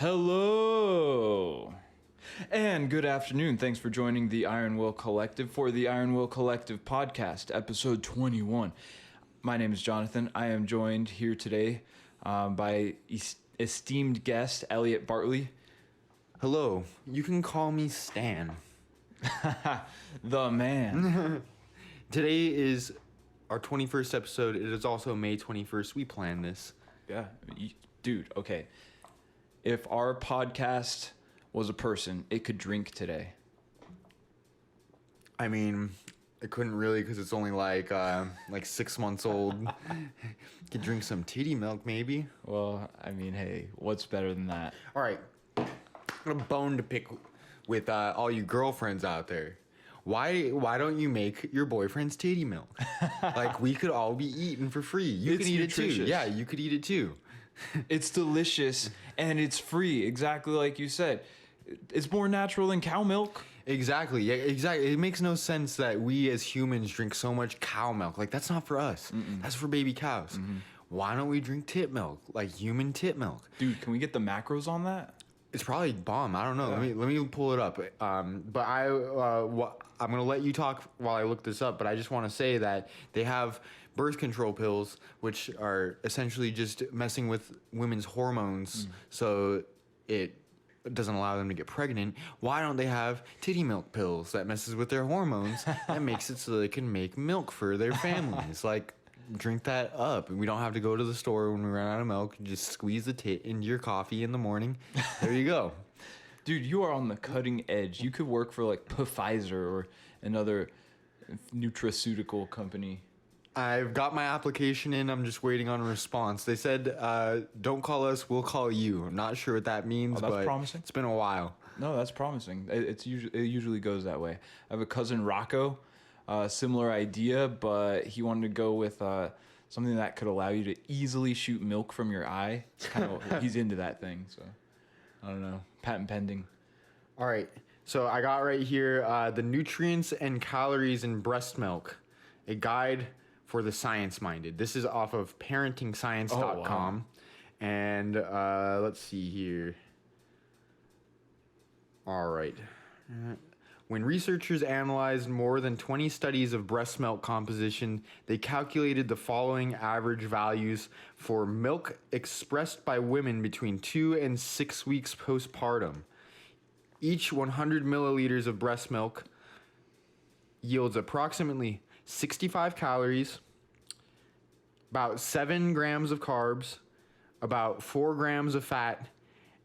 Hello and good afternoon. Thanks for joining the Iron Will Collective for the Iron Will Collective podcast, episode 21. My name is Jonathan. I am joined here today by esteemed guest Elliot Bartley. Hello. You can call me Stan. The man. Today is our 21st episode. It is also May 21st. We planned this. Yeah. Dude, okay. If our podcast was a person, it could drink today. I mean, it couldn't really because it's only like 6 months old. Could drink some titty milk maybe. Well, I mean, hey, what's better than that? All right. I got a bone to pick with all you girlfriends out there. Why don't you make your boyfriend's titty milk? Like, we could all be eating for free. You could eat nutritious. it too. Yeah, you could eat it too. It's delicious and it's free, exactly like you said. It's more natural than cow milk. Exactly. Yeah, exactly. It makes no sense that we as humans drink so much cow milk. Like, that's not for us. Mm-mm. That's for baby cows. Mm-hmm. Why don't we drink tit milk, like human tit milk? Dude, can we get the macros on that? It's probably bomb. I don't know. Yeah. Let me pull it up. But I'm gonna let you talk while I look this up. But I just want to say that they have birth control pills, which are essentially just messing with women's hormones, so it doesn't allow them to get pregnant. Why don't they have titty milk pills that messes with their hormones and makes it so they can make milk for their families? Like, drink that up. We don't have to go to the store when we run out of milk. You just squeeze the tit into your coffee in the morning. There you go. Dude, you are on the cutting edge. You could work for like Pfizer or another nutraceutical company. I've got my application in. I'm just waiting on a response. They said, don't call us, we'll call you. I'm not sure what that means, that's but promising. It's been a while. No, that's promising. It usually goes that way. I have a cousin, Rocco, similar idea, but he wanted to go with something that could allow you to easily shoot milk from your eye. It's kind of he's into that thing, so I don't know. Patent pending. All right. So I got right here the nutrients and calories in breast milk, a guide for the science-minded. This is off of parentingscience.com. Wow. And let's see here. All right. When researchers analyzed more than 20 studies of breast milk composition, they calculated the following average values for milk expressed by women between 2 and 6 weeks postpartum. Each 100 milliliters of breast milk yields approximately 65 calories, about 7 grams of carbs, about 4 grams of fat,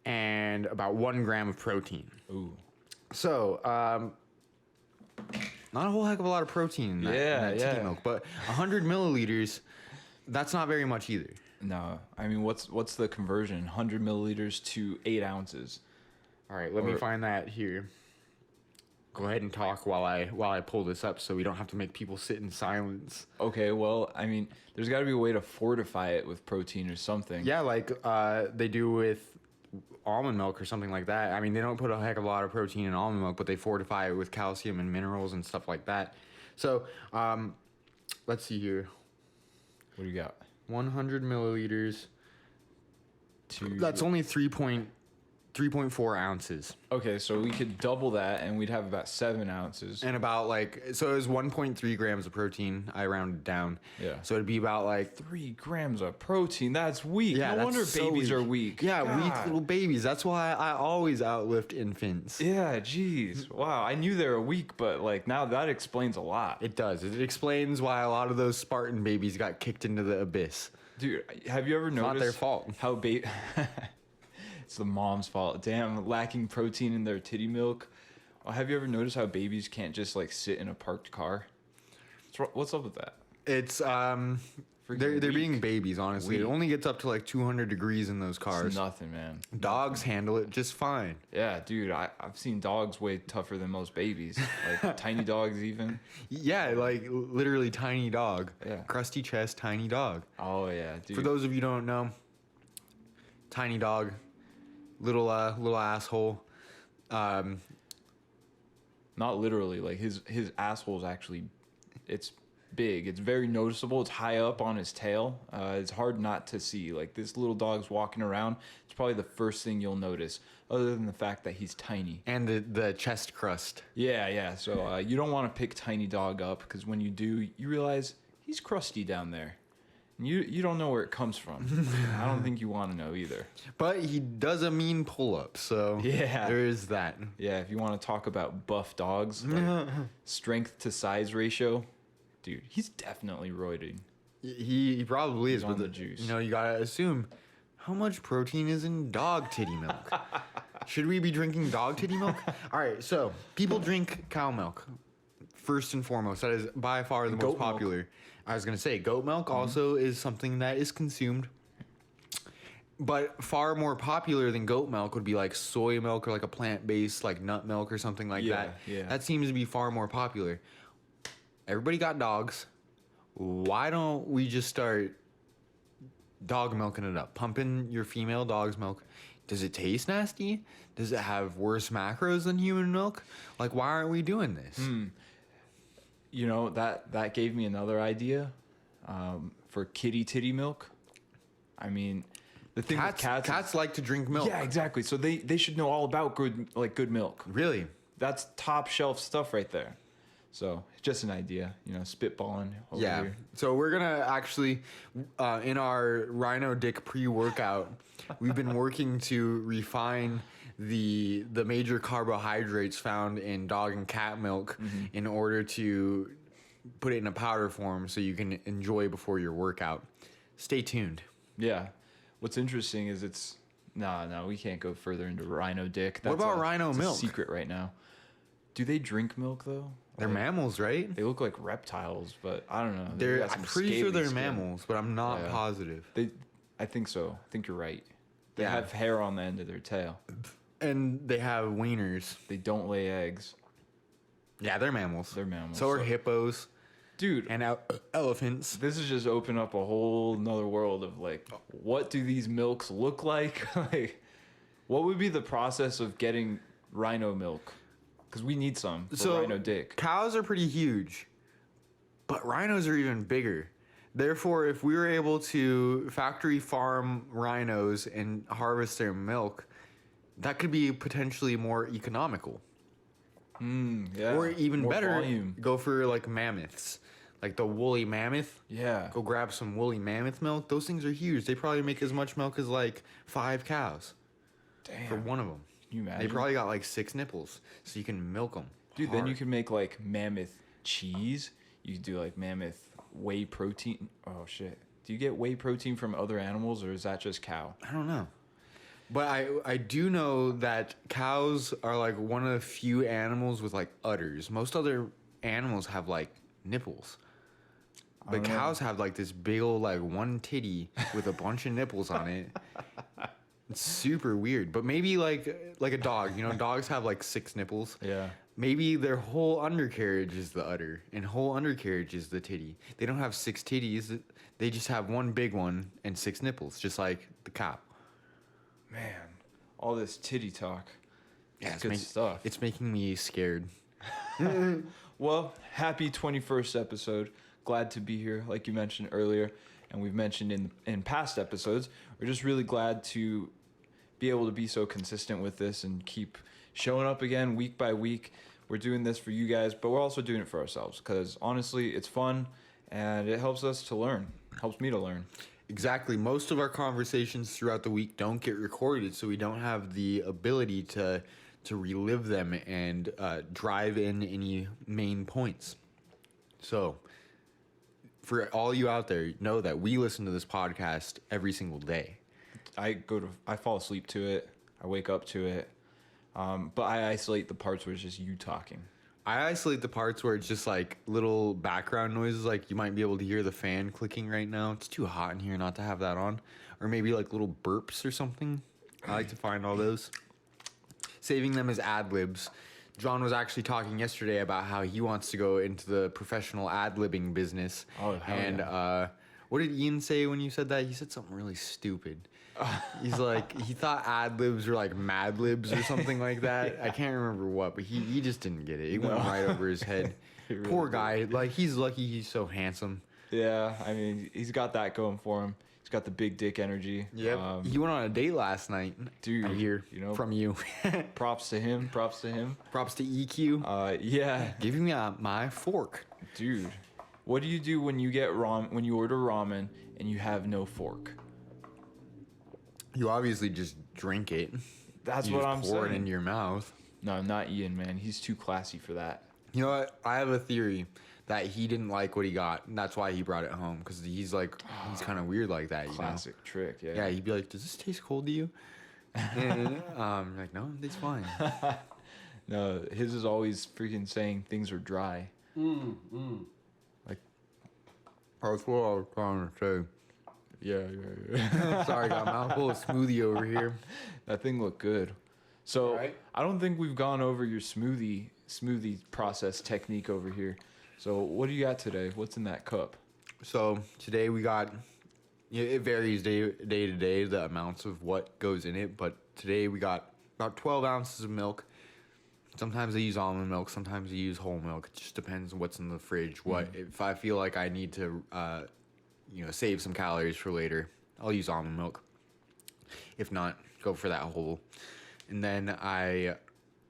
and about 1 gram of protein. Ooh. So, not a whole heck of a lot of protein in that titty milk, but 100 milliliters, that's not very much either. No, I mean, what's the conversion? 100 milliliters to 8 ounces. All right, let me find that here. Go ahead and talk while I pull this up so we don't have to make people sit in silence. Okay, well, I mean, there's got to be a way to fortify it with protein or something. Yeah, like they do with almond milk or something like that. I mean, they don't put a heck of a lot of protein in almond milk, but they fortify it with calcium and minerals and stuff like that. So, let's see here. What do you got? 100 milliliters. That's only 3.4 ounces. Okay, so we could double that and we'd have about 7 ounces. And about so it was 1.3 grams of protein. I rounded down. Yeah. So it'd be about 3 grams of protein. That's weak. Yeah, no wonder so babies are weak. Yeah, God. weak little babies. That's why I always outlift infants. Yeah, jeez. Wow, I knew they were weak, but now that explains a lot. It does. It explains why a lot of those Spartan babies got kicked into the abyss. Dude, have you ever noticed not their fault. How it's the mom's fault. Damn, lacking protein in their titty milk. Well, have you ever noticed how babies can't just sit in a parked car? What's up with that? It's they're being babies, honestly. It only gets up to 200 degrees in those cars. It's nothing, man. Dogs handle it just fine. Yeah, dude, I've seen dogs way tougher than most babies. Tiny dogs even. Yeah, literally tiny dog. Yeah. Crusty chest, tiny dog. Oh yeah, dude. For those of you who don't know, tiny dog, little asshole. Not literally, his asshole's actually, it's big. It's very noticeable. It's high up on his tail. It's hard not to see. Like, this little dog's walking around. It's probably the first thing you'll notice, other than the fact that he's tiny. And the chest crust. Yeah. So you don't want to pick tiny dog up, because when you do, you realize he's crusty down there. And you don't know where it comes from. I don't think you want to know either. But he does a mean pull-up, so Yeah. there is that. Yeah, if you want to talk about buff dogs, like strength to size ratio, dude, he's definitely roiding. He probably is. He's on but the juice. You know, you gotta assume how much protein is in dog titty milk. Should we be drinking dog titty milk? All right, so people drink cow milk. First and foremost, that is by far the most popular. I was going to say goat milk also is something that is consumed. But far more popular than goat milk would be like soy milk or like a plant-based like nut milk or something like that. Yeah. That seems to be far more popular. Everybody got dogs. Why don't we just start dog milking it up? Pumping your female dog's milk. Does it taste nasty? Does it have worse macros than human milk? Like, why aren't we doing this? You know, that gave me another idea for kitty titty milk. I mean, the thing with Cats like to drink milk. Yeah, exactly. So they should know all about good milk. Really? That's top shelf stuff right there. So just an idea, you know, spitballing over here. So we're gonna actually, in our Rhino Dick pre-workout, we've been working to refine the major carbohydrates found in dog and cat milk in order to put it in a powder form so you can enjoy before your workout. Stay tuned. Yeah. What's interesting is no, we can't go further into Rhino Dick. What about Rhino that's Milk? a secret right now. Do they drink milk though? They're mammals, right? They look like reptiles, but I don't know. I'm pretty sure they're mammals, but I'm not positive. I think so. I think you're right. They Yeah. have hair on the end of their tail. And they have wieners. They don't lay eggs. Yeah, they're mammals. They're mammals. So are hippos. Dude, And elephants. this has just opened up a whole nother world of like, what do these milks look like? Like, what would be the process of getting rhino milk? Because we need some for Rhino Dick. Cows are pretty huge, but rhinos are even bigger. Therefore, if we were able to factory farm rhinos and harvest their milk, that could be potentially more economical. Yeah. Or even More better, volume. go for like mammoths. Like the woolly mammoth. Yeah. Go grab some woolly mammoth milk. Those things are huge. They probably make as much milk as like 5 cows Damn. for one of them. Can you imagine? They probably got like 6 nipples, so you can milk them. Dude, then you can make like mammoth cheese. You could do like mammoth whey protein. Oh shit. Do you get whey protein from other animals, or is that just cow? I don't know. But I do know that cows are like one of the few animals with like udders. Most other animals have like nipples. But cows have like this big old like one titty with a bunch of nipples on it. It's super weird. But maybe like a dog, you know, dogs have like 6 nipples. Yeah. Maybe their whole undercarriage is the udder and whole undercarriage is the titty. They don't have 6 titties. They just have one big one and 6 nipples, just like the cow. Man, all this titty talk. Yeah, It's good stuff. It's making me scared. Well, happy 21st episode. Glad to be here, like you mentioned earlier, and we've mentioned in past episodes. We're just really glad to be able to be so consistent with this and keep showing up again week by week. We're doing this for you guys, but we're also doing it for ourselves because honestly, it's fun and it helps us to learn. Helps me to learn. Exactly. Most of our conversations throughout the week don't get recorded, so we don't have the ability to relive them and drive in any main points. So, for all you out there, know that we listen to this podcast every single day. I fall asleep to it. I wake up to it. But I isolate the parts where it's just you talking. I isolate the parts where it's just like little background noises, like you might be able to hear the fan clicking right now. It's too hot in here not to have that on. Or maybe like little burps or something. I like to find all those. Saving them as ad-libs. John was actually talking yesterday about how he wants to go into the professional ad-libbing business. Oh, hell and what did Ian say when you said that? He said something really stupid. He's like, he thought ad-libs were like mad libs or something like that. I can't remember what, but he just didn't get it. It went right over his head. really Poor did. guy. Like, he's lucky he's so handsome. Yeah, I mean, he's got that going for him. He's got the big dick energy. Yep. He went on a date last night. Dude, I hear from you. Props to him. Props to him. Props to EQ. Yeah, Giving me my fork. dude. What do you do when you get when you order ramen and you have no fork? You obviously just drink it. That's You what just I'm pour saying. it in your mouth. No, not Ian, man. He's too classy for that. You know what? I have a theory that he didn't like what he got, and that's why he brought it home. Because he's kind of weird like that. Classic trick, yeah. Yeah, he'd be like, "Does this taste cold to you?" And like, "No, it's fine." No, his is always freaking saying things are dry. Like, That's what I was trying to yeah. say. Sorry, got a mouthful of smoothie over here. That thing looked good. So Right. I don't think we've gone over your smoothie process technique over here. So what do you got today? What's in that cup? So today we got. It varies day to day the amounts of what goes in it, but today we got about 12 ounces of milk. Sometimes I use almond milk, sometimes I use whole milk. It just depends on what's in the fridge. If I feel like I need to, save some calories for later, I'll use almond milk. If not, go for that whole. And then I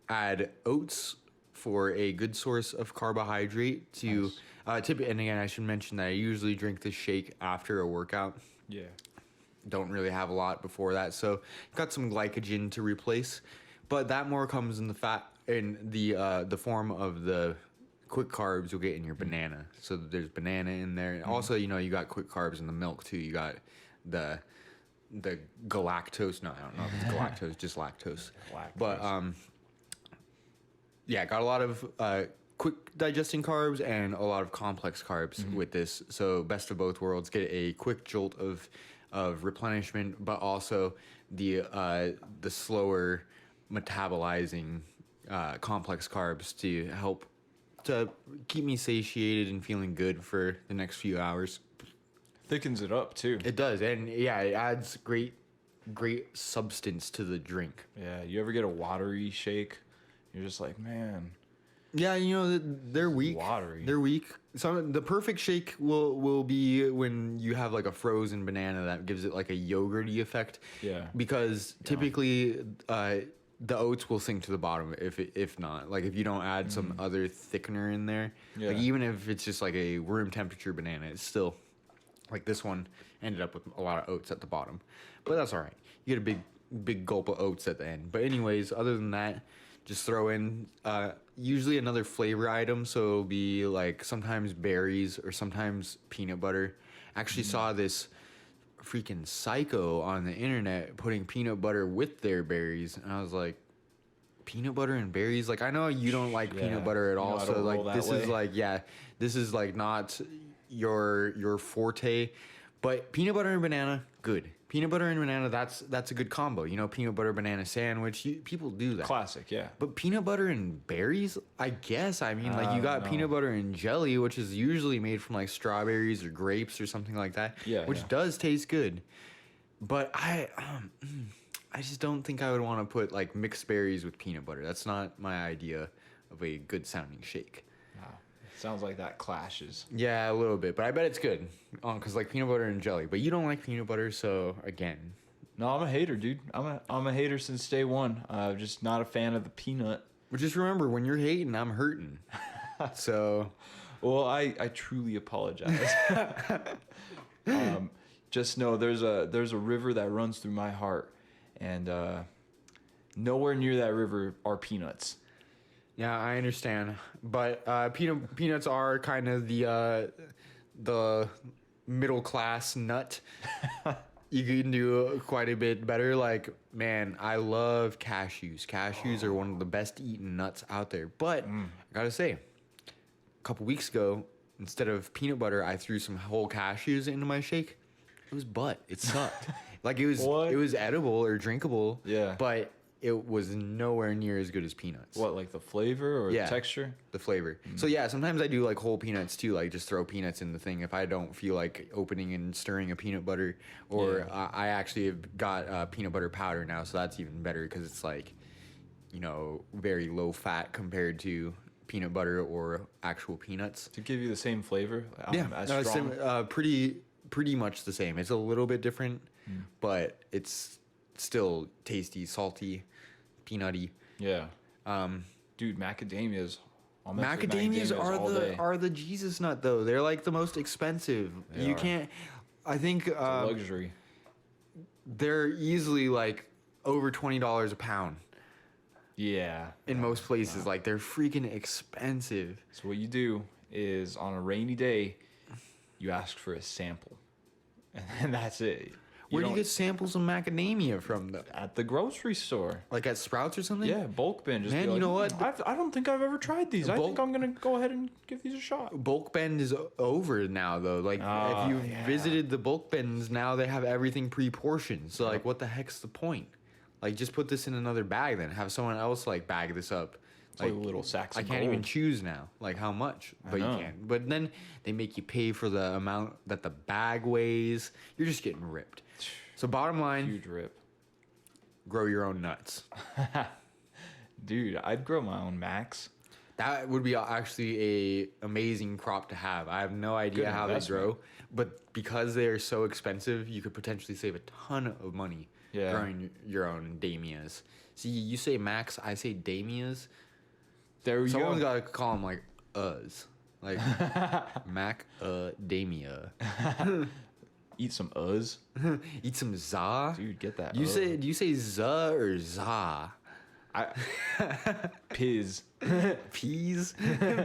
add oats for a good source of carbohydrate to and again, I should mention that I usually drink this shake after a workout. Yeah. Don't really have a lot before that, so got some glycogen to replace, but that more comes in the fat in the form of the quick carbs you'll get in your banana. So there's banana in there. Also, you got quick carbs in the milk too. You got the galactose. No, I don't know if it's galactose, just lactose. But yeah, got a lot of quick digesting carbs and a lot of complex carbs with this. So best of both worlds. Get a quick jolt of replenishment, but also the slower metabolizing complex carbs to help to keep me satiated and feeling good for the next few hours. Thickens it up too. It does, and yeah, it adds great substance to the drink. Yeah. You ever get a watery shake? You're just like, man. Yeah, they're weak. Watery. They're weak. The perfect shake will be when you have like a frozen banana that gives it like a yogurty effect. Yeah. Because typically the oats will sink to the bottom if not. Like if you don't add some other thickener in there. Yeah. Like even if it's just like a room temperature banana, it's still like this one ended up with a lot of oats at the bottom. But that's all right. You get a big gulp of oats at the end. But anyways, other than that, just throw in usually another flavor item. So it'll be like sometimes berries or sometimes peanut butter. Actually saw this freaking psycho on the internet putting peanut butter with their berries. And I was like, peanut butter and berries? Like, I know you don't like peanut butter at all. So like this is like not your forte. But peanut butter and banana, good. Peanut butter and banana, that's a good combo. Peanut butter banana sandwich. People do that. Classic, yeah. But peanut butter and berries, I guess. I mean, like you got peanut butter and jelly, which is usually made from like strawberries or grapes or something like that. Yeah, which does taste good. But I just don't think I would want to put like mixed berries with peanut butter. That's not my idea of a good sounding shake. Sounds like that clashes. Yeah, a little bit, but I bet it's good. Because like peanut butter and jelly. But you don't like peanut butter, so again. No, I'm a hater, dude. I'm a hater since day one. Just not a fan of the peanut. But just remember, when you're hating, I'm hurting. So. Well, I truly apologize. Just know there's a river that runs through my heart, and nowhere near that river are peanuts. Yeah, I understand, but peanuts are kind of the middle class nut. You can do quite a bit better. Like, man, I love cashews. Cashews are one of the best eaten nuts out there. But I gotta say, a couple weeks ago, instead of peanut butter, I threw some whole cashews into my shake. It was butt. It sucked. Like it was edible or drinkable. Yeah. But it was nowhere near as good as peanuts. What, like the flavor or the texture? The flavor. So yeah, sometimes I do like whole peanuts too, like just throw peanuts in the thing if I don't feel like opening and stirring a peanut butter. Or I actually have got peanut butter powder now, so that's even better because it's like, very low fat compared to peanut butter or actual peanuts. To give you the same flavor. As no, strong. pretty much the same. It's a little bit different, but it's still tasty, salty, peanutty. Yeah. Dude, macadamias. Macadamias are the Jesus nut though. They're like the most expensive. They are. Can't. I think It's a luxury. they're easily like over $20 a pound. Yeah. In most places, like they're freaking expensive. So what you do is on a rainy day, you ask for a sample, and that's it. Where do you get samples of macadamia from, though? At the grocery store. Like at Sprouts or something? Yeah, bulk bin. Just Man, be like, you know what? I don't think I've ever tried these. I think I'm gonna go ahead and give these a shot. Bulk bin is over now, though. Like, if you visited the bulk bins, now they have everything pre-portioned. So, like, what the heck's the point? Like, just put this in another bag then. Have someone else, like, bag this up. It's like little sacks I of can't gold. even choose now, like, how much. But you can. But then they make you pay for the amount that the bag weighs. You're just getting ripped. So, bottom line, Huge rip. grow your own nuts. Dude, I'd grow my own Max. That would be actually a amazing crop to have. I have no idea Good how investment. they grow, but because they are so expensive, you could potentially save a ton of money growing your own damias. See, you say Max, I say damias. There we Someone's go. got to call them like like Macadamia. Eat some Eat some za. Dude, get that. Do you say za or za? Piz. Peas?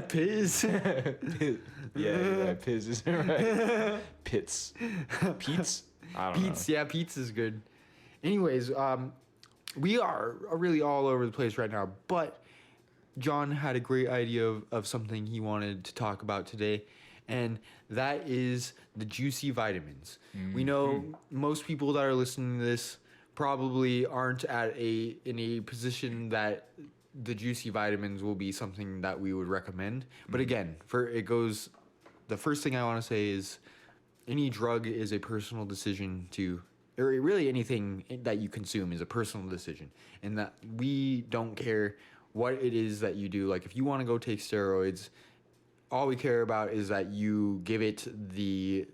Piz? Piz. Yeah, you're right. Piz is right. Pits. Pete's? I don't know. Yeah, pizza's good. Anyways, we are really all over the place right now, but John had a great idea of something he wanted to talk about today, and that is the juicy vitamins. We know most people that are listening to this probably aren't in a position that the juicy vitamins will be something that we would recommend. But again, the first thing I want to say is any drug is a personal decision or really anything that you consume is a personal decision, and that we don't care what it is that you do. Like if you want to go take steroids, all we care about is that you give it the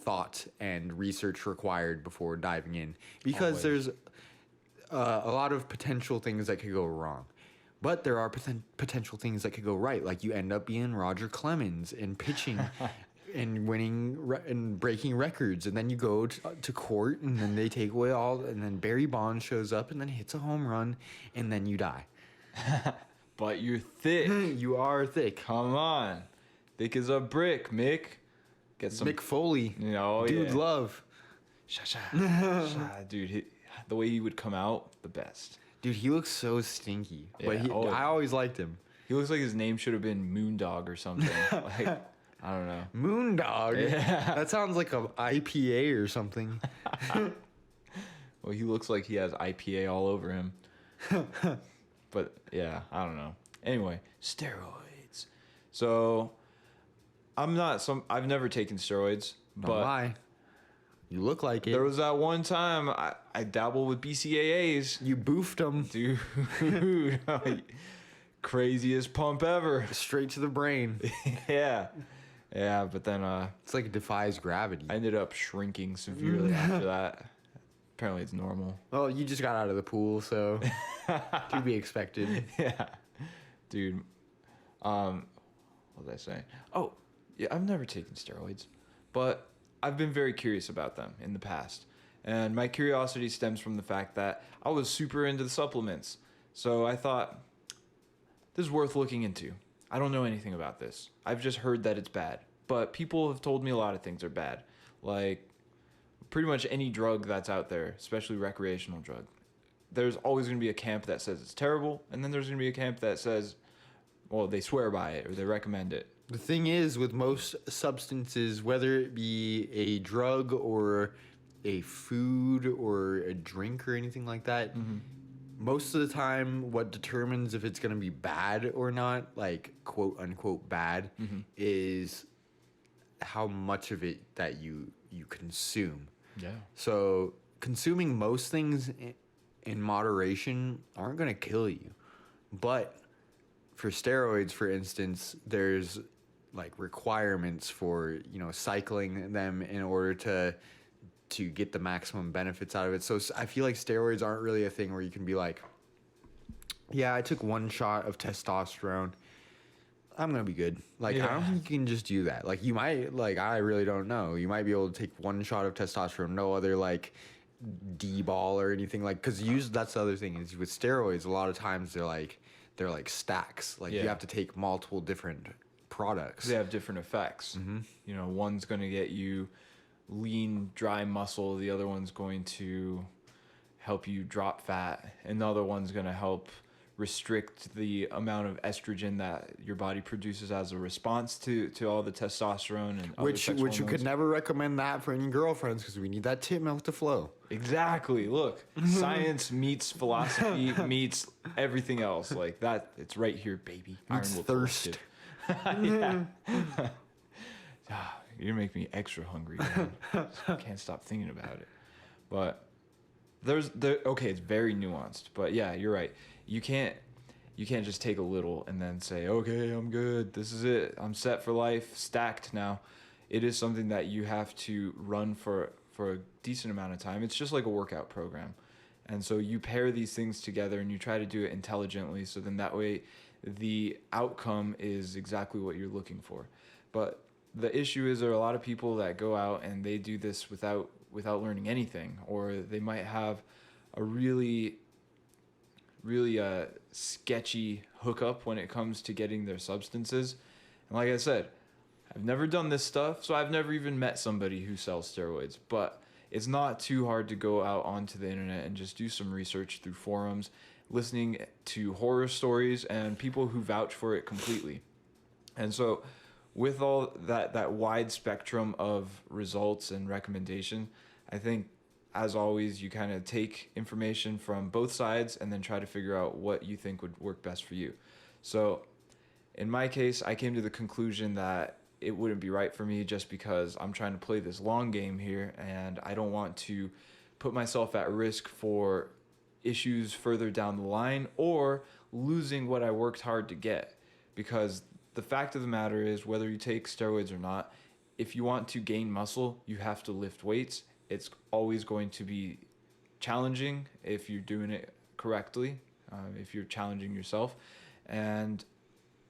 thought and research required before diving in, because there's a lot of potential things that could go wrong, but there are potential things that could go right. Like you end up being Roger Clemens and pitching and winning and breaking records, and then you go to court, and then they take away and then Barry Bonds shows up and then hits a home run, and then you die. But you're thick. You are thick. Come on. Thick as a brick, Mick. Get some Mick Foley. Dude, yeah. love. Sha. Dude, the way he would come out, the best. Dude, he looks so stinky. Yeah, But I always liked him. He looks like his name should have been Moondog or something. Like, I don't know. Moondog? Yeah. That sounds like an IPA or something. Well, he looks like he has IPA all over him. But yeah, I don't know. Anyway, steroids. So I've never taken steroids, Don't but lie. You look like it. there was that one time I dabbled with BCAAs. You boofed them Dude, craziest pump ever. straight to the brain. Yeah, but then It's like it defies gravity. I ended up shrinking severely after that. Apparently it's normal. Well, you just got out of the pool, so to be expected. Yeah, dude. What was I saying? Oh, yeah, I've never taken steroids, but I've been very curious about them in the past. And my curiosity stems from the fact that I was super into the supplements. So I thought, this is worth looking into. I don't know anything about this. I've just heard that it's bad. But people have told me a lot of things are bad. Like, pretty much any drug that's out there, especially recreational drug. There's always going to be a camp that says it's terrible, and then there's going to be a camp that says, well, they swear by it or they recommend it. The thing is, with most substances, whether it be a drug or a food or a drink or anything like that, most of the time what determines if it's going to be bad or not, like quote unquote bad, is how much of it that you consume. Yeah. So consuming most things in moderation aren't going to kill you, but for steroids, for instance, there's like requirements for, cycling them in order to get the maximum benefits out of it. So I feel like steroids aren't really a thing where you can be like, yeah, I took 1 shot of testosterone, I'm gonna be good. Like, I don't think you can just do that. Like, you might, like, I really don't know. You might be able to take 1 shot of testosterone, no other like D-ball or anything, like, because that's the other thing is with steroids, a lot of times they're like stacks. Like, you have to take multiple different products. They have different effects. One's going to get you lean, dry muscle. The other one's going to help you drop fat. And the other one's going to help restrict the amount of estrogen that your body produces as a response to all the testosterone and which you could never recommend that for any girlfriends because we need that tit milk to flow. Exactly. Look, science meets philosophy meets everything else. Like that, it's right here, baby. Meets thirst. Yeah. You make me extra hungry. I can't stop thinking about it. But okay, it's very nuanced. But yeah, you're right. You can't just take a little and then say, okay, I'm good. This is it. I'm set for life. Stacked now. It is something that you have to run for a decent amount of time. It's just like a workout program. And so you pair these things together and you try to do it intelligently. So then that way the outcome is exactly what you're looking for. But the issue is there are a lot of people that go out and they do this without learning anything, or they might have a really sketchy hookup when it comes to getting their substances. And like I said, I've never done this stuff, so I've never even met somebody who sells steroids. But it's not too hard to go out onto the internet and just do some research through forums, listening to horror stories and people who vouch for it completely. And so with all that wide spectrum of results and recommendation, I think, as always, you kind of take information from both sides and then try to figure out what you think would work best for you. So in my case, I came to the conclusion that it wouldn't be right for me just because I'm trying to play this long game here and I don't want to put myself at risk for issues further down the line or losing what I worked hard to get. Because the fact of the matter is, whether you take steroids or not, if you want to gain muscle, you have to lift weights. It's always going to be challenging if you're doing it correctly, if you're challenging yourself. And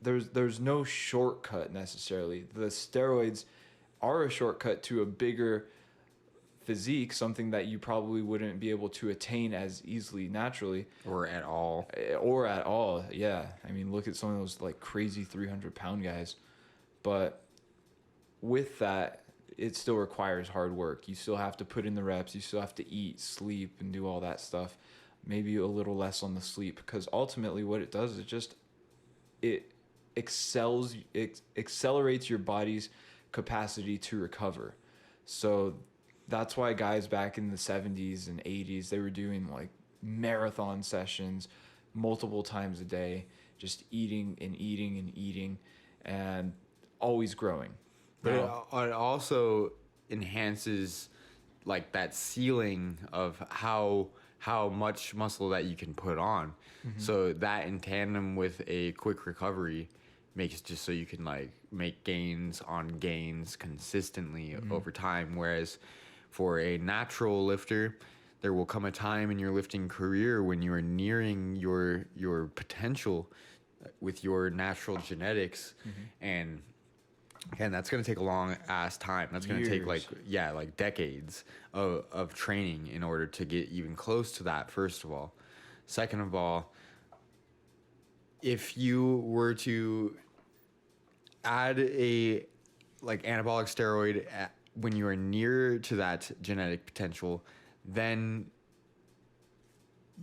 there's no shortcut necessarily. The steroids are a shortcut to a bigger physique, something that you probably wouldn't be able to attain as easily naturally. Or at all. Yeah. I mean, look at some of those like crazy 300-pound guys. But with that, it still requires hard work. You still have to put in the reps. You still have to eat, sleep, and do all that stuff. Maybe a little less on the sleep, because ultimately what it does is it accelerates your body's capacity to recover. So that's why guys back in the 70s and 80s, they were doing like marathon sessions multiple times a day, just eating and eating and eating and always growing. But it also enhances like that ceiling of how much muscle that you can put on. Mm-hmm. So that in tandem with a quick recovery makes it just so you can like make gains on gains consistently over time. Whereas for a natural lifter, there will come a time in your lifting career when you are nearing your potential with your natural genetics. And that's going to take a long ass time. That's going to take like decades of training in order to get even close to that, first of all. Second of all, if you were to add a like anabolic steroid when you are near to that genetic potential, then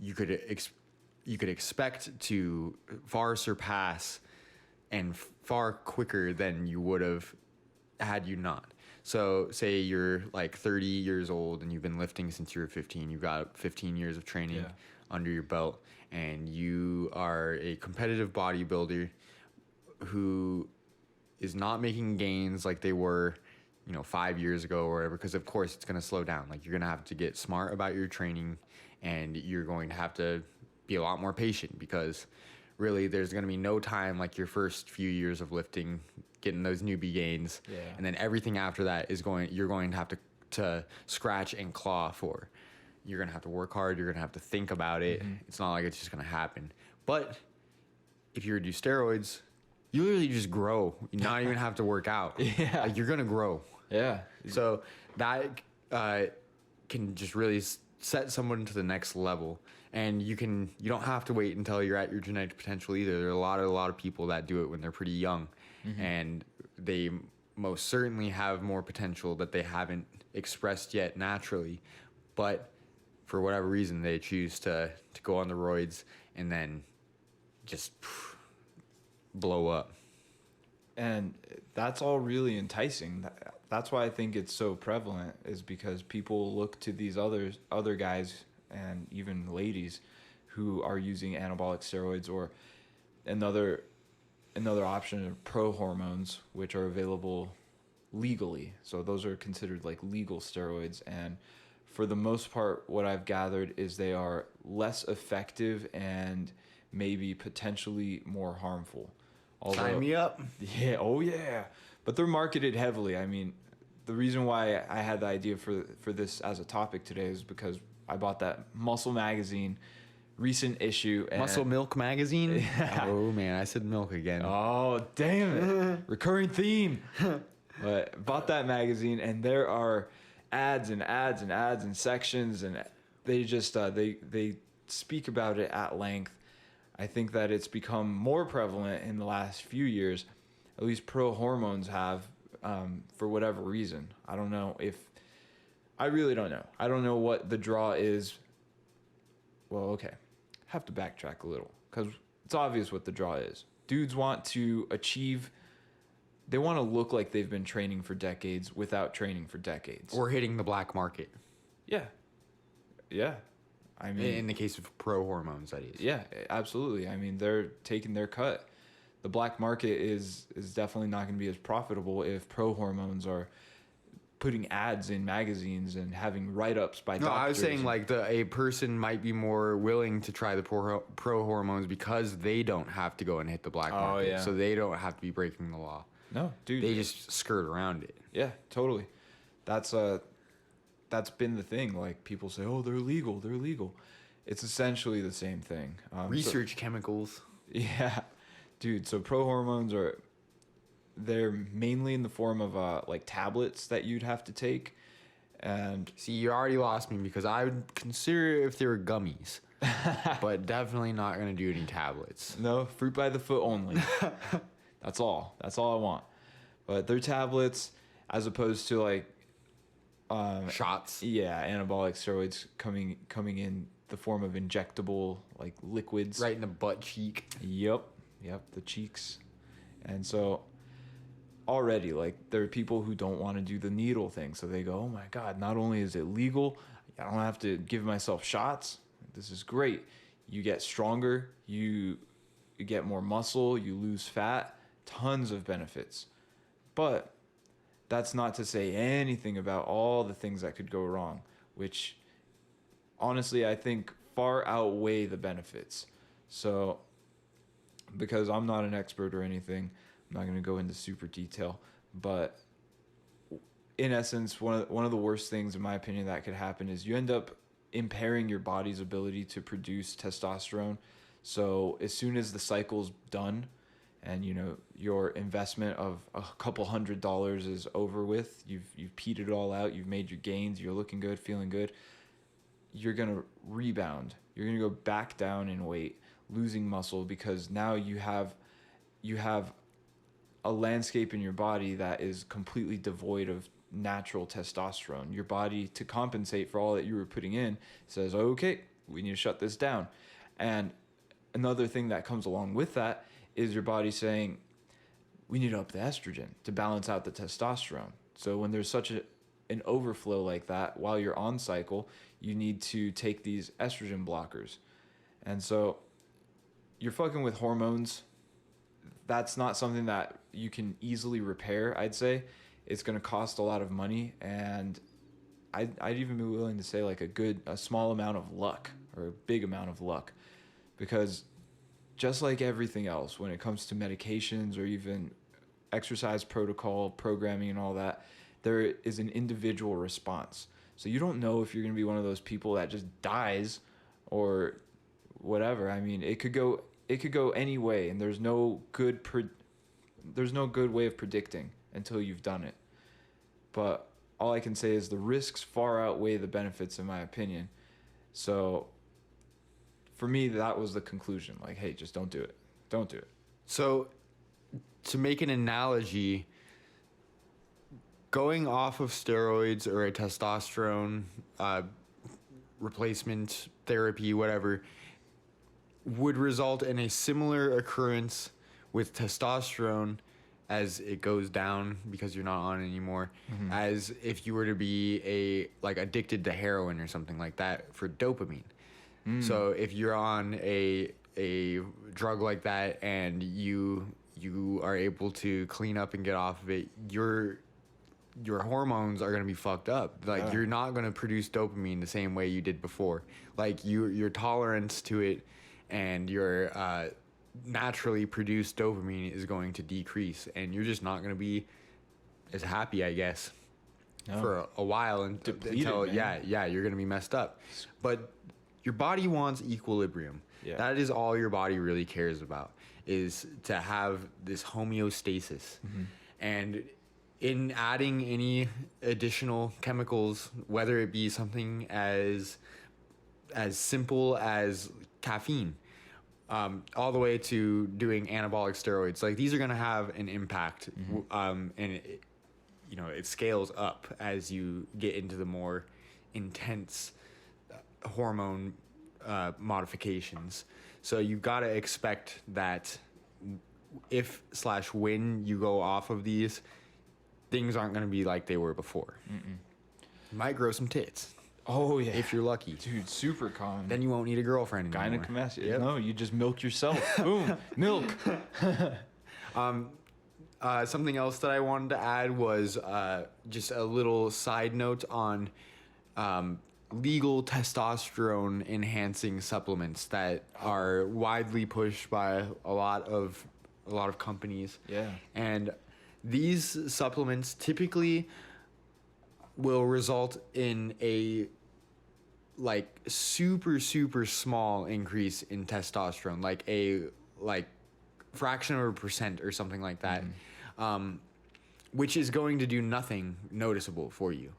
you could expect to far surpass and far quicker than you would have had you not. So say you're like 30 years old and you've been lifting since you were 15. You've got 15 years of training under your belt, and you are a competitive bodybuilder who is not making gains like they were 5 years ago or whatever, because of course it's going to slow down. Like, you're going to have to get smart about your training, and you're going to have to be a lot more patient, because really there's going to be no time like your first few years of lifting, getting those newbie gains. Yeah. And then everything after that you're going to have to scratch and claw for. You're going to have to work hard. You're going to have to think about it. Mm-hmm. It's not like it's just going to happen. But if you were to do steroids, you literally just grow. You not even have to work out. Yeah. Like, you're going to grow. Yeah. So that can just really set someone to the next level. And you don't have to wait until you're at your genetic potential either. There are a lot of people that do it when they're pretty young. Mm-hmm. And they most certainly have more potential that they haven't expressed yet naturally. But for whatever reason, they choose to go on the roids and then just blow up. And that's all really enticing. That's why I think it's so prevalent, is because people look to these other guys and even ladies who are using anabolic steroids, or another option of pro hormones, which are available legally. So those are considered like legal steroids, and for the most part, what I've gathered is they are less effective and maybe potentially more harmful. Sign me up. Yeah, oh yeah. But they're marketed heavily. I mean, the reason why I had the idea for this as a topic today is because I bought that Muscle magazine recent issue. And Muscle Milk magazine? Yeah. Oh man, I said milk again. Oh, damn it. Recurring theme. But bought that magazine, and there are ads and ads and ads and sections, and they just they speak about it at length. I think that it's become more prevalent in the last few years. At least pro hormones have, for whatever reason. I don't know if... I really don't know. I don't know what the draw is. Well, okay. Have to backtrack a little, because it's obvious what the draw is. Dudes want to achieve... They want to look like they've been training for decades without training for decades. Or hitting the black market. Yeah. Yeah. I mean, in the case of pro hormones, that is. Yeah, absolutely. I mean, they're taking their cut. The black market is definitely not going to be as profitable if pro hormones are putting ads in magazines and having write-ups by doctors. No, I was saying like a person might be more willing to try the pro hormones because they don't have to go and hit the black market. Yeah. So they don't have to be breaking the law. No, dude. They just skirt around it. Yeah, totally. That's been the thing. Like, people say, oh, they're legal. They're legal. It's essentially the same thing. Research chemicals. Yeah. Dude, so pro hormones they're mainly in the form of like tablets that you'd have to take. And see, you already lost me, because I would consider if they were gummies. But definitely not going to do any tablets. No, fruit by the foot only. That's all I want. But they're tablets, as opposed to like shots. Yeah, anabolic steroids coming in the form of injectable like liquids. Right in the butt cheek. Yep, the cheeks. And so already, like, there are people who don't want to do the needle thing. So they go, oh my God, not only is it legal, I don't have to give myself shots. This is great. You get stronger, you get more muscle, you lose fat, tons of benefits. But that's not to say anything about all the things that could go wrong, which honestly I think far outweigh the benefits. So, because I'm not an expert or anything, I'm not going to go into super detail, but in essence, one of the worst things, in my opinion, that could happen is you end up impairing your body's ability to produce testosterone. So as soon as the cycle's done, and your investment of a couple $100 is over with, you've peed it all out, you've made your gains, you're looking good, feeling good, you're gonna rebound. You're gonna go back down in weight, losing muscle, because now you have a landscape in your body that is completely devoid of natural testosterone. Your body, to compensate for all that you were putting in, says, okay, we need to shut this down. And another thing that comes along with that is your body saying, we need to up the estrogen to balance out the testosterone. So when there's such an overflow like that, while you're on cycle, you need to take these estrogen blockers. And so you're fucking with hormones. That's not something that you can easily repair, I'd say. It's going to cost a lot of money, and I'd even be willing to say like a small amount of luck, or a big amount of luck, because just like everything else, when it comes to medications or even exercise protocol, programming, and all that, there is an individual response. So you don't know if you're going to be one of those people that just dies or whatever. I mean, it could go any way, and there's no good way of predicting until you've done it. But all I can say is the risks far outweigh the benefits, in my opinion. So for me, that was the conclusion. Like, hey, just don't do it. Don't do it. So to make an analogy, going off of steroids or a testosterone replacement therapy, whatever, would result in a similar occurrence with testosterone as it goes down because you're not on it anymore, as if you were to be addicted to heroin or something like that for dopamine. So if you're on a drug like that and you are able to clean up and get off of it, your hormones are going to be fucked up. Like, you're not going to produce dopamine the same way you did before. Like, your tolerance to it and your naturally produced dopamine is going to decrease, and you're just not going to be as happy, I guess, for a while until you're going to be messed up. But your body wants equilibrium. Yeah. That is all your body really cares about, is to have this homeostasis. And in adding any additional chemicals, whether it be something as simple as caffeine, all the way to doing anabolic steroids, like, these are going to have an impact. And it scales up as you get into the more intense hormone modifications. So you've got to expect that when you go off of these, things aren't going to be like they were before. You might grow some tits. Oh, yeah. If you're lucky. Dude, super common. Then you won't need a girlfriend anymore. Gynecomastia. Yep. No, you just milk yourself. Boom. Milk. Something else that I wanted to add was just a little side note on legal testosterone enhancing supplements that are widely pushed by a lot of companies. Yeah. And these supplements typically will result in a super, super small increase in testosterone, like a fraction of a percent or something like that, which is going to do nothing noticeable for you.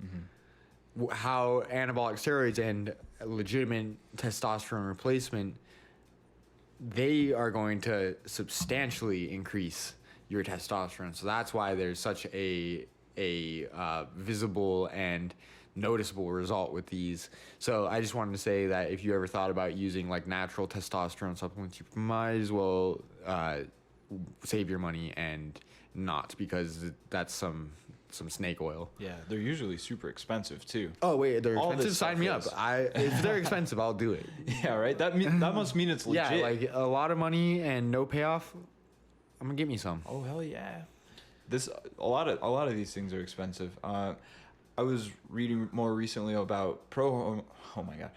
How anabolic steroids and legitimate testosterone replacement, they are going to substantially increase your testosterone. So that's why there's such a visible and noticeable result with these. So I just wanted to say that if you ever thought about using natural testosterone supplements, you might as well save your money and not, because that's some snake oil. Yeah, they're usually super expensive too. Oh wait, they're expensive? Sign me up. If they're expensive, I'll do it. Yeah, right. That must mean it's legit. Yeah, a lot of money and no payoff. I'm gonna get me some. Oh hell yeah! A lot of these things are expensive. I was reading more recently about oh my god,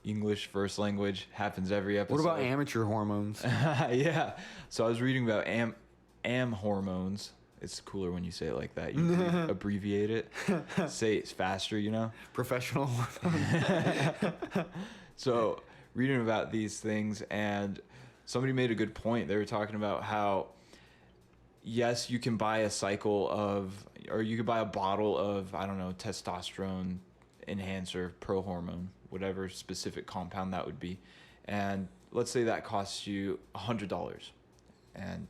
English first language happens every episode. What about amateur hormones? Yeah. So I was reading about am hormones. It's cooler when you say it like that. You abbreviate it. Say it faster, Professional hormones. So reading about these things, and somebody made a good point. They were talking about how, yes, you can buy you could buy a bottle of, I don't know, testosterone enhancer, prohormone, whatever specific compound that would be. And let's say that costs you $100. And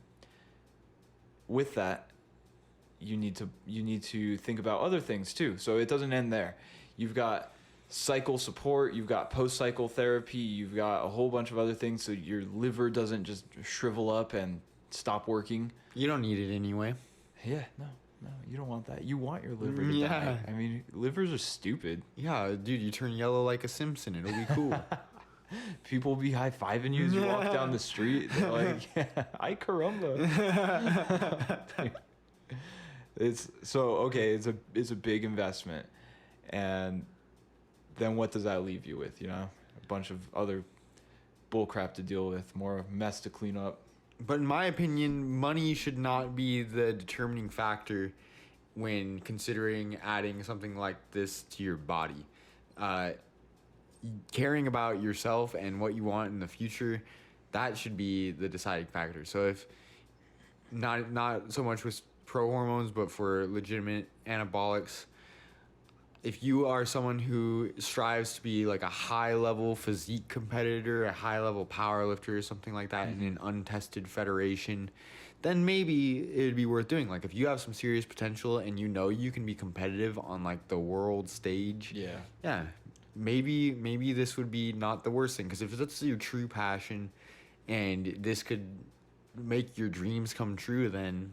with that, you need to think about other things too. So it doesn't end there. You've got cycle support, you've got post-cycle therapy, you've got a whole bunch of other things so your liver doesn't just shrivel up and stop working. You don't need it anyway. Yeah, no, you don't want that. You want your liver to die. I mean, livers are stupid. Yeah, dude, you turn yellow like a Simpson. It'll be cool. People will be high-fiving you as you walk down the street. They're like, yeah, ay caramba. It's a big investment. And then what does that leave you with, A bunch of other bull crap to deal with, more mess to clean up. But in my opinion, money should not be the determining factor when considering adding something like this to your body. Caring about yourself and what you want in the future, that should be the deciding factor. So if not so much with pro hormones, but for legitimate anabolics, if you are someone who strives to be like a high level physique competitor, a high level power lifter or something like that in an untested federation, then maybe it'd be worth doing. Like if you have some serious potential and you know you can be competitive on like the world stage, yeah, maybe this would be not the worst thing. Because if that's your true passion and this could make your dreams come true, then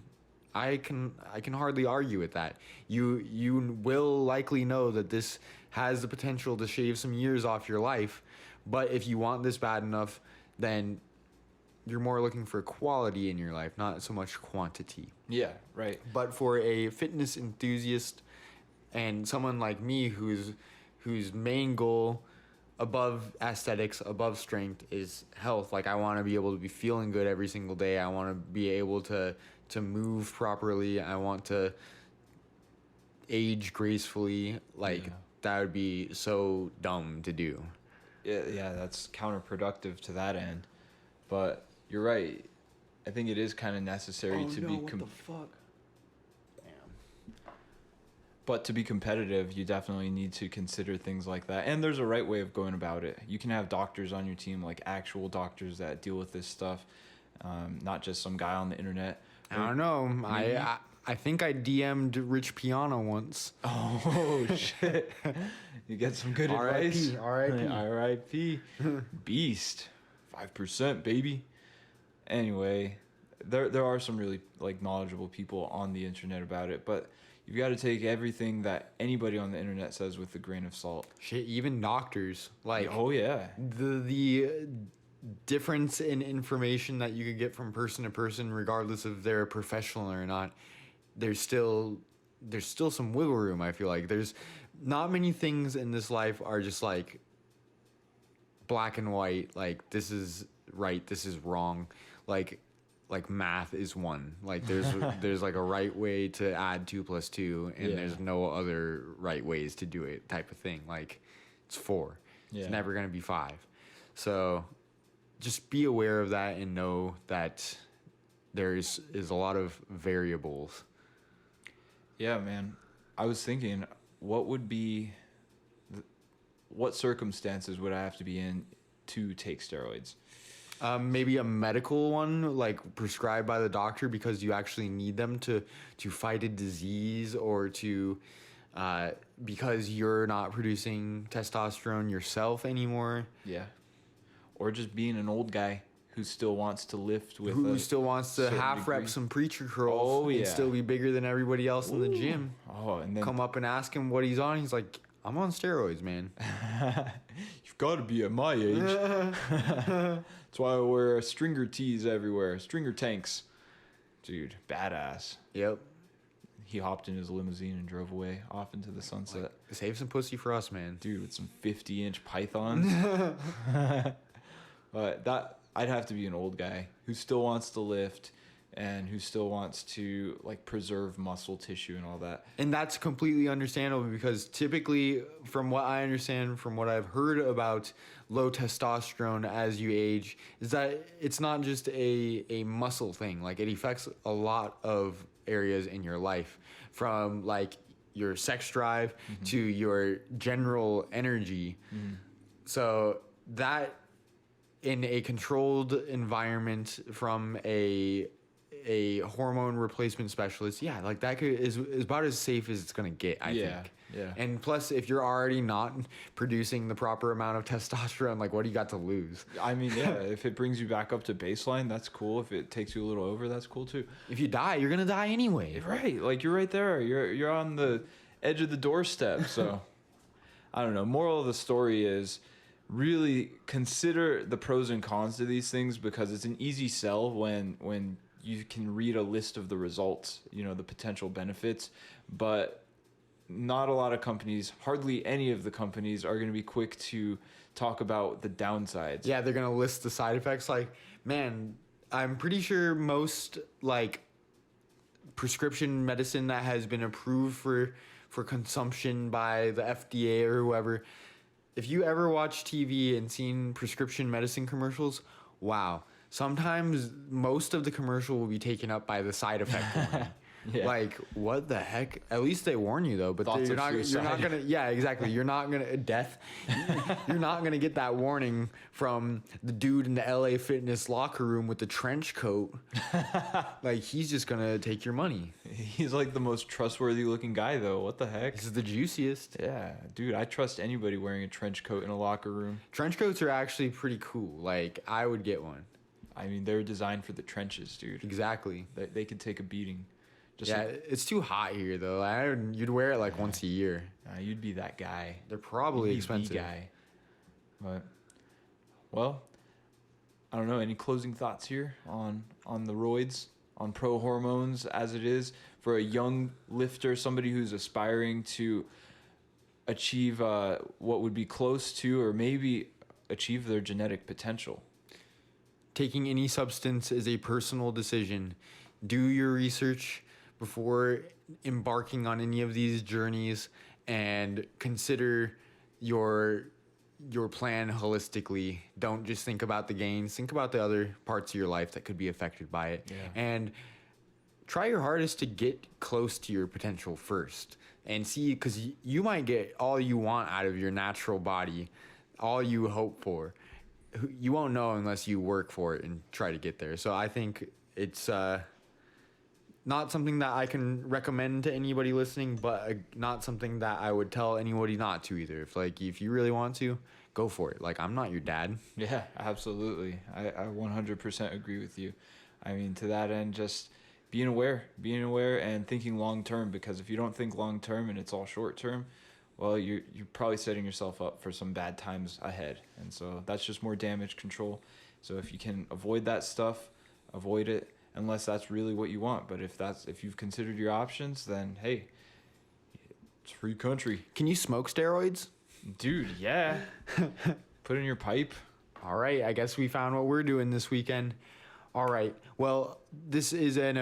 I can hardly argue with that. You will likely know that this has the potential to shave some years off your life, but if you want this bad enough, then you're more looking for quality in your life, not so much quantity. Yeah, right. But for a fitness enthusiast and someone like me whose main goal above aesthetics, above strength is health. Like I want to be able to be feeling good every single day. I want to be able to move properly. I want to age gracefully. Like that would be so dumb to do. Yeah, that's counterproductive to that end. But you're right. I think it is kind of necessary to be. What the fuck? But to be competitive, you definitely need to consider things like that. And there's a right way of going about it. You can have doctors on your team, like actual doctors that deal with this stuff, not just some guy on the internet. I don't know. I think I DM'd Rich Piana once. Oh, shit. You get some good advice. R.I.P. R.I.P. Beast. 5%, baby. Anyway, there are some really like knowledgeable people on the internet about it, but you've got to take everything that anybody on the internet says with a grain of salt. Shit, even doctors. Like, oh yeah, the difference in information that you could get from person to person, regardless if they're a professional or not, there's still some wiggle room. I feel like there's not many things in this life are just like black and white. Like this is right, this is wrong. Like math is one. Like there's like a right way to add 2 + 2, and there's no other right ways to do it, type of thing. Like it's 4. It's never gonna be 5. So just be aware of that and know that there is a lot of variables. Yeah, man. I was thinking, what circumstances would I have to be in to take steroids? Maybe a medical one, like prescribed by the doctor because you actually need them to fight a disease, or to because you're not producing testosterone yourself anymore. Yeah. Or just being an old guy who still wants to lift with who still wants to half rep some preacher curls and still be bigger than everybody else in the gym. Oh, and then come up and ask him what he's on. He's like, I'm on steroids, man. You've got to be at my age. That's why I wear stringer tees everywhere. Stringer tanks. Dude, badass. Yep. He hopped in his limousine and drove away off into the sunset. Like, save some pussy for us, man. Dude, with some 50-inch pythons. But that I'd have to be an old guy who still wants to lift and who still wants to like preserve muscle tissue and all that. And that's completely understandable, because typically, from what I understand, from what I've heard about low testosterone as you age, is that it's not just a muscle thing. Like it affects a lot of areas in your life, from like your sex drive to your general energy. So that in a controlled environment from a hormone replacement specialist, like that is about as safe as it's gonna get, I think. Yeah. And plus, if you're already not producing the proper amount of testosterone, like what do you got to lose? I mean, if it brings you back up to baseline, that's cool. If it takes you a little over, that's cool too. If you die, you're gonna die anyway. Right, like you're right there. You're on the edge of the doorstep. So I don't know. Moral of the story is really consider the pros and cons to these things, because it's an easy sell when you can read a list of the results, the potential benefits, but not a lot of companies, hardly any of the companies, are going to be quick to talk about the downsides. Yeah, they're gonna list the side effects. Like, man, I'm pretty sure most like prescription medicine that has been approved for consumption by the FDA or whoever, if you ever watch TV and seen prescription medicine commercials, wow. Sometimes most of the commercial will be taken up by the side effect warning. Yeah. Like, what the heck? At least they warn you though, but you're not gonna. Yeah, exactly. You're not gonna death. You're not gonna get that warning from the dude in the LA Fitness locker room with the trench coat. Like, he's just gonna take your money. He's like the most trustworthy looking guy though. What the heck? He's the juiciest. Yeah, dude, I trust anybody wearing a trench coat in a locker room. Trench coats are actually pretty cool. Like, I would get one. I mean, they're designed for the trenches, dude. Exactly. They could take a beating. Just yeah, it's too hot here though. You'd wear it like once a year. You'd be that guy. They're probably You'd be expensive. the guy. But, well, I don't know. Any closing thoughts here on the roids, on pro hormones as it is for a young lifter, somebody who's aspiring to achieve what would be close to or maybe achieve their genetic potential? Taking any substance is a personal decision. Do your research before embarking on any of these journeys and consider your plan holistically. Don't just think about the gains. Think about the other parts of your life that could be affected by it. Yeah. And try your hardest to get close to your potential first and see, because you might get all you want out of your natural body, all you hope for. You won't know unless you work for it and try to get there. So I think it's not something that I can recommend to anybody listening, but not something that I would tell anybody not to either. If you really want to, go for it. Like, I'm not your dad. Yeah, absolutely. I 100% agree with you. I mean, to that end, just being aware and thinking long term, because if you don't think long term and it's all short term, well, you're probably setting yourself up for some bad times ahead. And so that's just more damage control. So if you can avoid that stuff, avoid it, unless that's really what you want. But if you've considered your options, then hey, it's free country. Can you smoke steroids? Dude, yeah. Put in your pipe. All right, I guess we found what we're doing this weekend. All right, well, this is an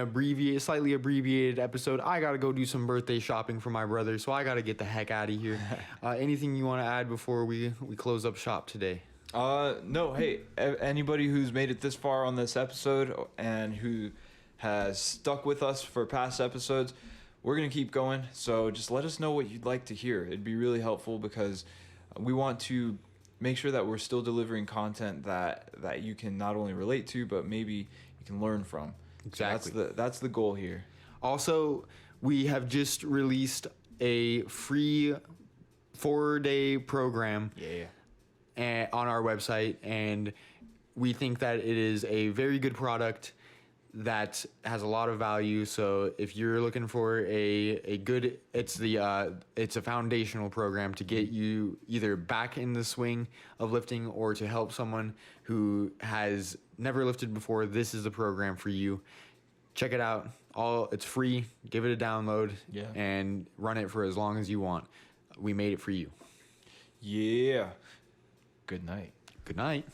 slightly abbreviated episode. I got to go do some birthday shopping for my brother, so I got to get the heck out of here. Anything you want to add before we close up shop today? No, hey, anybody who's made it this far on this episode and who has stuck with us for past episodes, we're going to keep going. So just let us know what you'd like to hear. It'd be really helpful because we want to make sure that we're still delivering content that you can not only relate to, but maybe you can learn from. Exactly. So that's the goal here. Also, we have just released a free 4-day program. Yeah. On our website, and we think that it is a very good product that has a lot of value. So if you're looking for a good, it's a foundational program to get you either back in the swing of lifting or to help someone who has never lifted before. This is the program for you. Check it out. It's free. Give it a download. Yeah. And run it for as long as you want. We made it for you. Yeah. Good night. Good night.